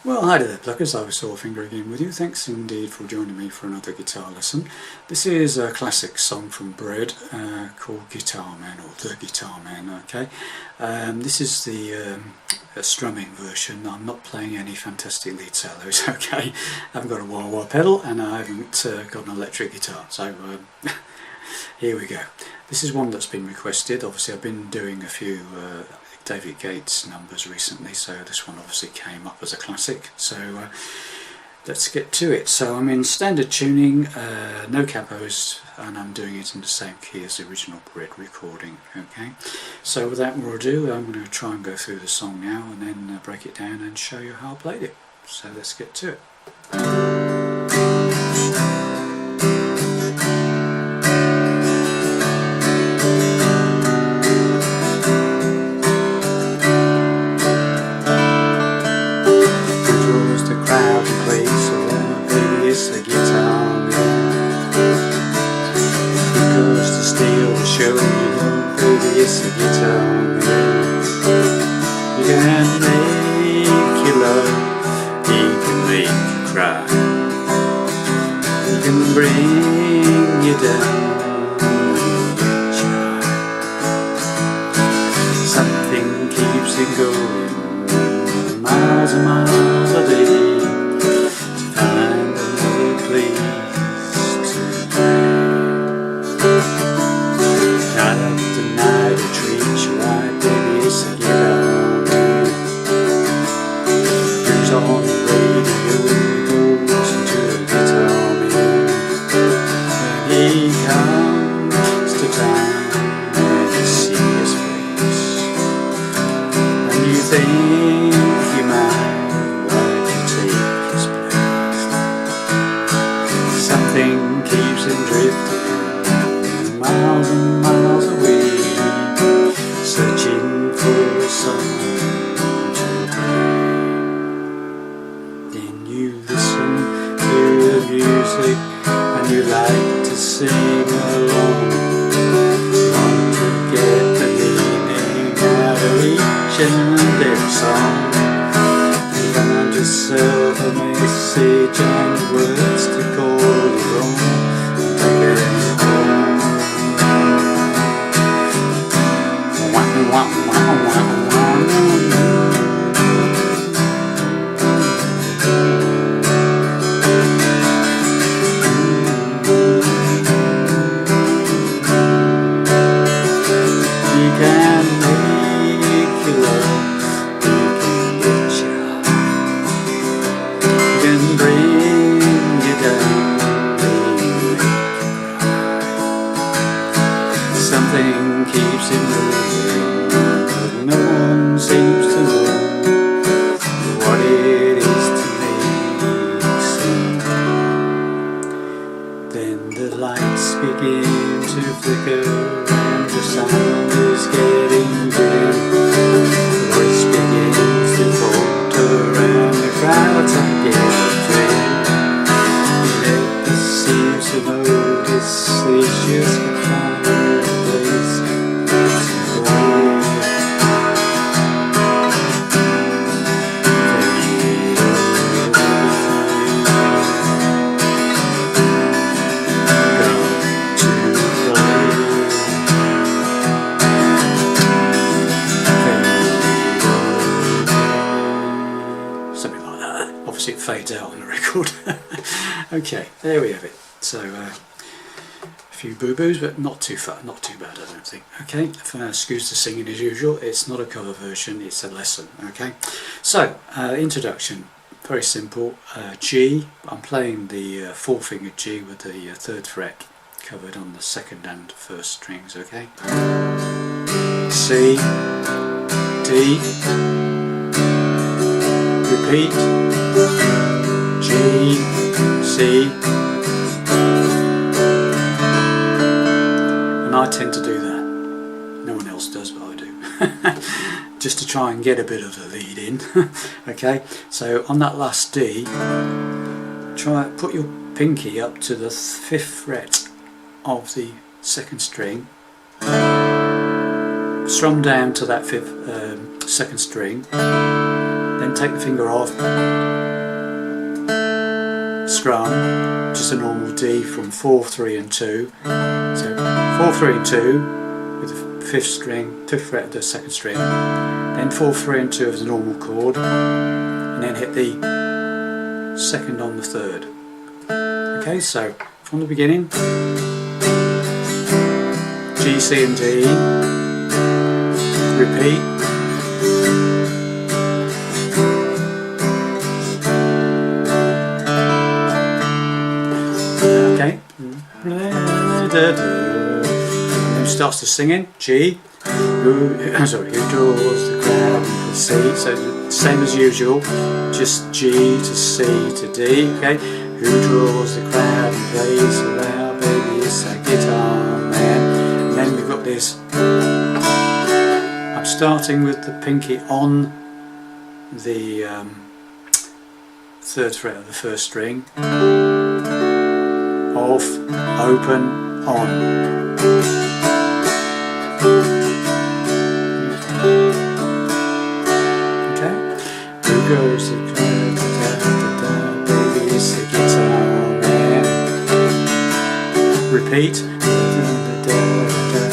Well, hi there pluckers, I was Finger again with you. Thanks indeed for joining me for another guitar lesson. This is a classic song from Bread called Guitar Man, or The Guitar Man, okay. This is the strumming version. I'm not playing any fantastic lead solos, okay. I haven't got a wah-wah pedal and I haven't got an electric guitar, so here we go. This is one that's been requested. Obviously I've been doing a few David Gates numbers recently, so this one obviously came up as a classic, so let's get to it. So I'm in standard tuning, no capos, and I'm doing it in the same key as the original Bread recording, okay. So without more ado, I'm going to try and go through the song now and then break it down and show you how I played it. So let's get to it. It's a guitar man. You can make you love, he can make you cry, he can bring you down when you try. Something keeps it going, miles and miles a day, to find another place to play. Treat you right, baby, it's a guitar man. Who's on the radio, listen to the guitar man. When he comes to town and you see his face, and you think you might like to take his place. Something keeps him drifting miles and miles away, searching for a song to play. Then you listen to the music and you like to sing along. You want to get the meaning out of each and every song. You find yourself a message and words to call your own. Take it home. You can make you love, you can get you up, you can bring you down, make you cry. Something keeps it moving, no one seems to know what it is to make sing. Then the lights begin to flicker and the sound is getting dim. The voice begins to falter and the crowds are getting thin. You never seem to notice it's just a final place to go. It fades out on the record. Okay, there we have it. So a few boo-boos, but not too bad, I don't think. Okay, excuse the singing as usual. It's not a cover version, it's a lesson. Okay, so introduction, very simple. G, I'm playing the 4-fingered G with the 3rd fret covered on the 2nd and 1st strings. Okay, C, D, repeat, G, C, and I tend to do that. No one else does, but I do. Just to try and get a bit of the lead in. Okay, so on that last D, try put your pinky up to the 5th fret of the 2nd string, strum down to that 2nd string, then then take the finger off, strum, just a normal D from 4, 3 and 2. So 4, 3 and 2 with the 5th string, 5th fret of the 2nd string, then 4, 3 and 2 as a normal chord, and then hit the 2nd on the 3rd. Okay, so from the beginning, G, C and D, repeat, okay, and then starts to singing, G, who draws the crowd and C, so same as usual, just G to C to D, okay, who draws the crowd and plays so loud, baby, it's a guitar man. And then we've got this, I'm starting with the pinky on the 3rd fret of the 1st string, off, open, on. Okay, who goes the crowd, da, da, da, baby, it's a guitar man. Repeat, da, da, da, da,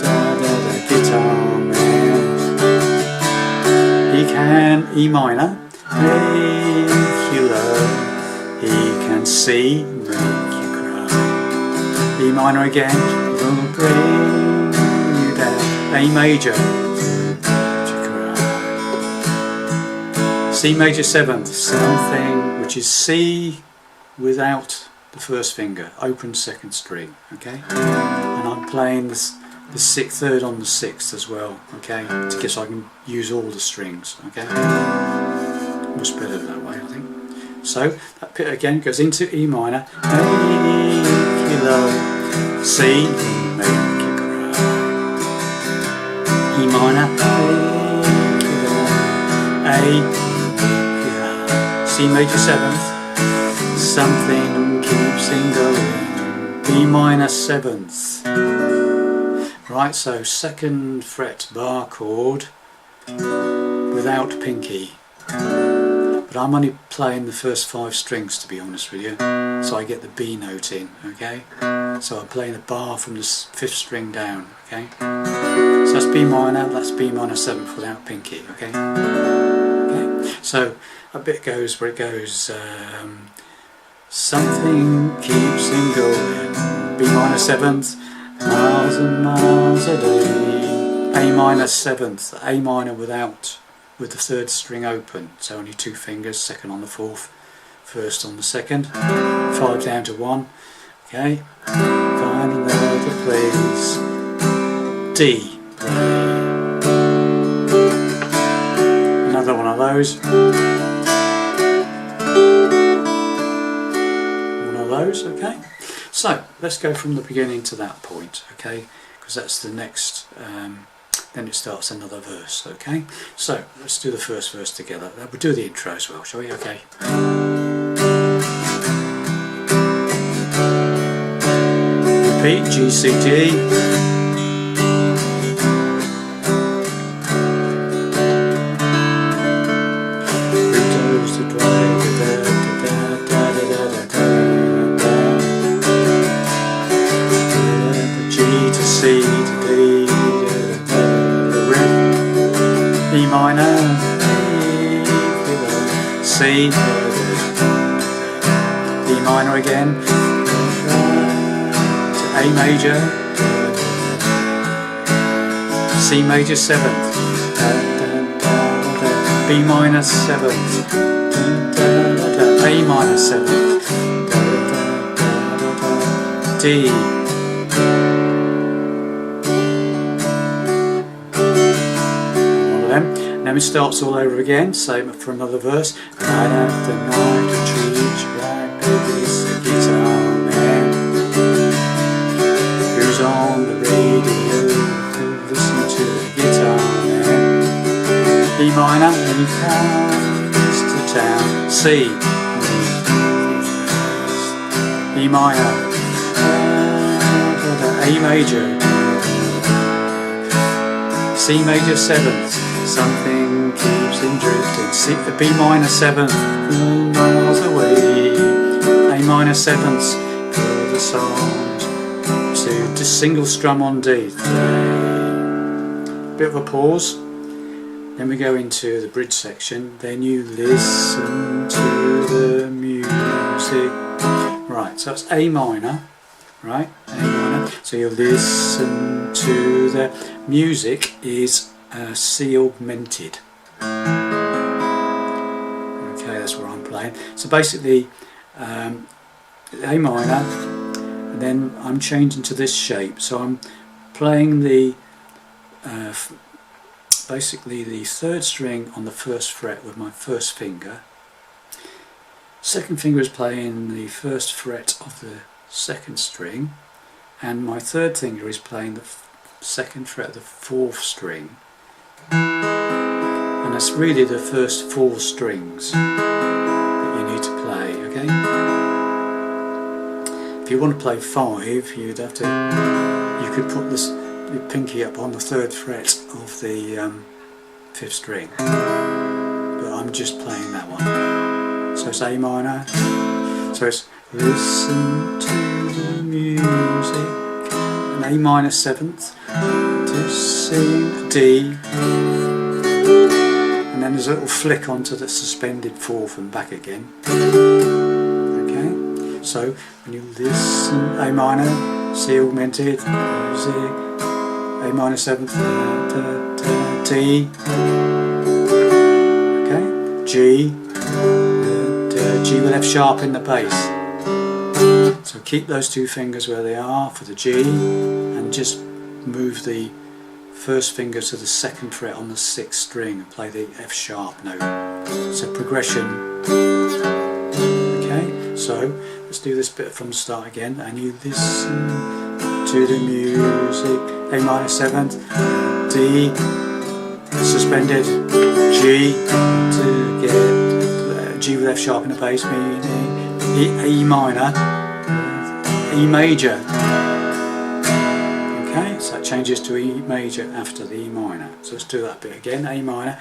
da, da, guitar man. He can E minor, make you love. He can C, make you cry. E minor again, will bring you down. A major, make you cry. C major 7th, something, which is C without the 1st finger, open 2nd string, okay? And I'm playing the 6th, 3rd on the 6th as well, okay? To get so I can use all the strings, okay? Much better that way, I think. So that bit again goes into E minor, make you love, C, make you cry. E minor, make you love, A, make you love. C major 7th, something keeps him going. B minor 7th. Right, so 2nd fret bar chord without pinky. But I'm only playing the first 5 strings, to be honest with you, so I get the B note in, okay? So I'm playing a bar from the 5th string down, okay? So that's B minor 7th without pinky, okay? Okay, so a bit goes where it goes, something keeps him going, B minor 7th, miles and miles a day, A minor 7th, A minor with the 3rd string open, so only 2 fingers, 2nd on the 4th, 1st on the 2nd, 5 down to 1, okay, find another place, D, another one of those, okay, so let's go from the beginning to that point, okay, because that's the next, then it starts another verse, okay? So, let's do the first verse together. We'll do the intro as well, shall we? Okay. Repeat, G, C, D. Who goes to drive, da, da, da, da, da, da, da. G to C to D. E minor, C, E minor again, to A major, C major 7th, B minor 7th, A minor 7th, D, then it starts all over again, same for another verse. Night after night, I treat you right, baby, it's a guitar man. Who's on the radio, listen to the guitar man. E minor, when he comes to town. C, E minor, A major, C major 7th. Something keeps him drifting, B minor 7th, miles away, A minor 7th, further songs, to just single strum on D. Bit of a pause, then we go into the bridge section, then you listen to the music. Right, so that's A minor, right, A minor, so you listen to the music is C augmented. Okay, that's where I'm playing. So basically A minor, and then I'm changing to this shape, so I'm playing the basically the 3rd string on the 1st fret with my 1st finger. 2nd finger is playing the 1st fret of the 2nd string, and my 3rd finger is playing the 2nd fret of the 4th string, and that's really the first 4 strings that you need to play. Okay, if you want to play 5, you'd have to, you could put this your pinky up on the 3rd fret of the 5th string, but I'm just playing that one. So it's A minor, so it's listen to the music, and A minor 7th, to sing D, and then there's a little flick onto the suspended 4th and back again. Okay, so when you listen, A minor, C augmented, music, A minor 7th, D, okay, G, G with F sharp in the bass. So keep those 2 fingers where they are for the G, and just move the 1st finger to the 2nd fret on the 6th string and play the F sharp note. So progression. Okay, so let's do this bit from the start again, and you listen to the music, A minor 7th, D, suspended, G, to get G with F sharp in the bass, meaning E minor, E major. Okay, so that changes to E major after the E minor. So let's do that bit again, A minor,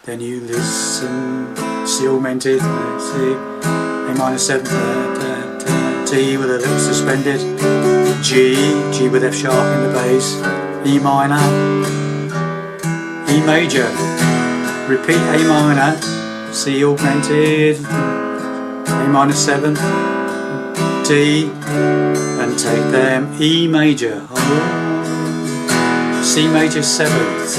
then you listen, C augmented, C, A minor 7th, T with a little suspended, G, G with F sharp in the bass, E minor, E major, repeat A minor, C augmented, A minor 7th, D, and take them E major, C major 7th,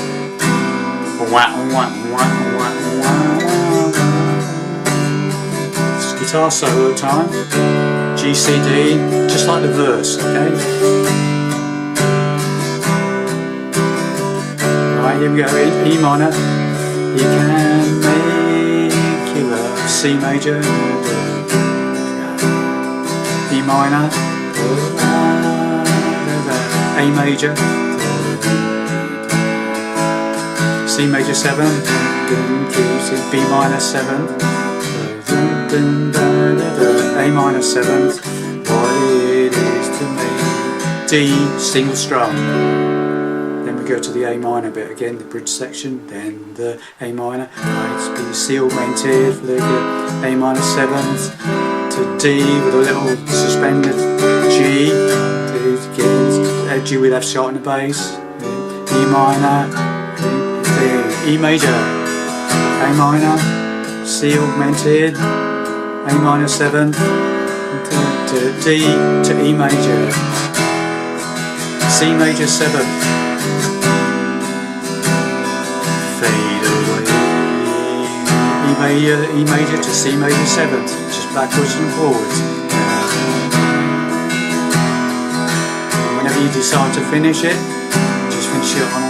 it's guitar solo time, G, C, D, just like the verse, okay? Right, here we go, E minor, you can make your love, C major, E minor, A major, C major 7, B minor 7, A minor 7th, what it is to me, D, single strum. Then we go to the A minor bit again, the bridge section, then the A minor, it's been C augmented, A minor 7th, to D with a little suspended G, G with F sharp in the bass, E minor, E major, A minor, C augmented, A minor 7th, to D, to E major, C major 7th, fade away, E major to C major 7th, just backwards and forwards. And whenever you decide to finish it, just finish it on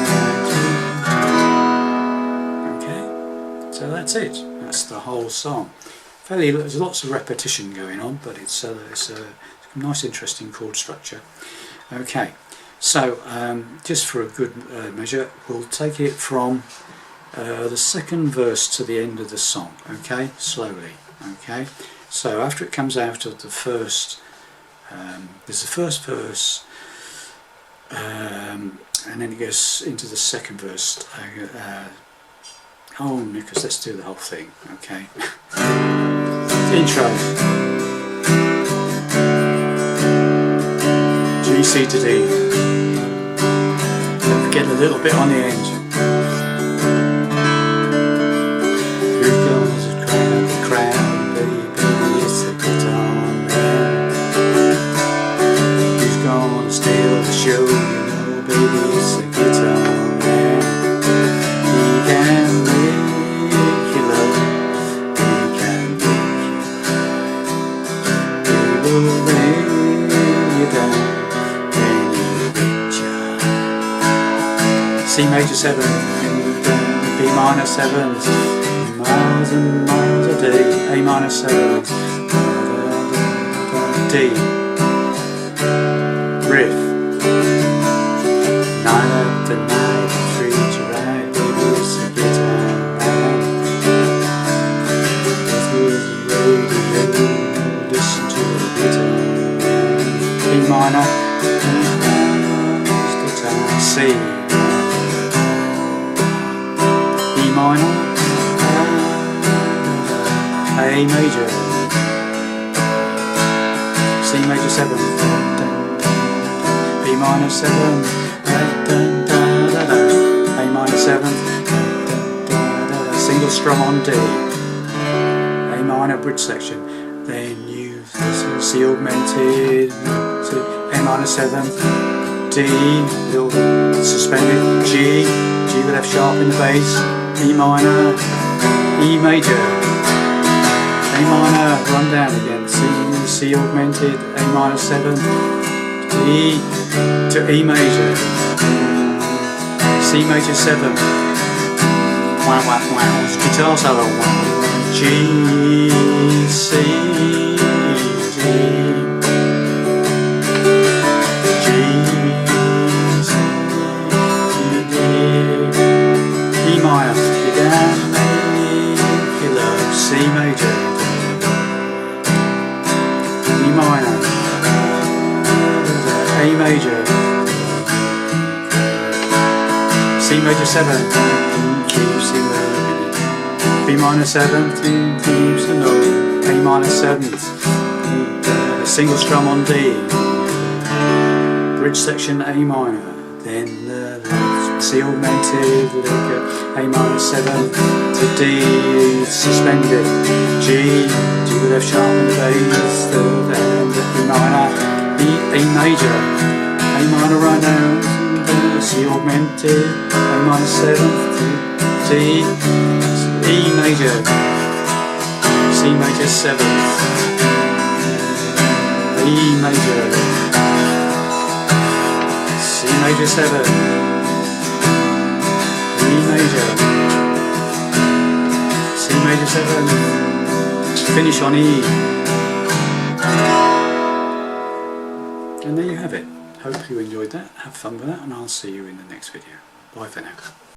okay, so that's it, that's the whole song. There's lots of repetition going on, but it's a nice interesting chord structure. Okay, so just for a good measure, we'll take it from the 2nd verse to the end of the song, okay, slowly. Okay, so after it comes out of the first, there's the 1st verse, and then it goes into the 2nd verse, Oh, Nicholas, let's do the whole thing, okay? Intro. G, C to D. Don't forget a little bit on the end. Here comes the crowd, baby, it's the guitar man. Who's gonna steal the show, you know, baby, it's the guitar man. He can make you love, he can make you, he will lay you down when he hits ya. C major 7, B minor 7, miles and miles a day, A minor 7, D, riff, 9 after 9, 3 to right, baby, it's a guitar man. This is radio, listen to the guitar man. B minor, guitar, C, E minor, A major, C major 7, B minor 7, A minor 7, single strum on D, A minor bridge section, then you C augmented to A minor 7, D, little suspended, G with F sharp in the bass, E minor, E major, A minor, run down again, C augmented, A minor 7, D to E major, C major 7, wow wow wow, it's guitar solo, G, C, D, G, C, D, E minor, you can make you love, C major, E minor, A major, C major 7, keeps you loving, B minor 7, keeps you low, A minor 7, single strum on D, bridge section A minor, then the C augmented, A minor 7 to D, suspended, G with F sharp in the bass, then E minor, E major, A minor run down, C augmented, A minor 7 D, E major, C major 7, E major, C major 7, E major, C major 7, finish on E. And there you have it. Hope you enjoyed that, have fun with that, and I'll see you in the next video. Bye for now.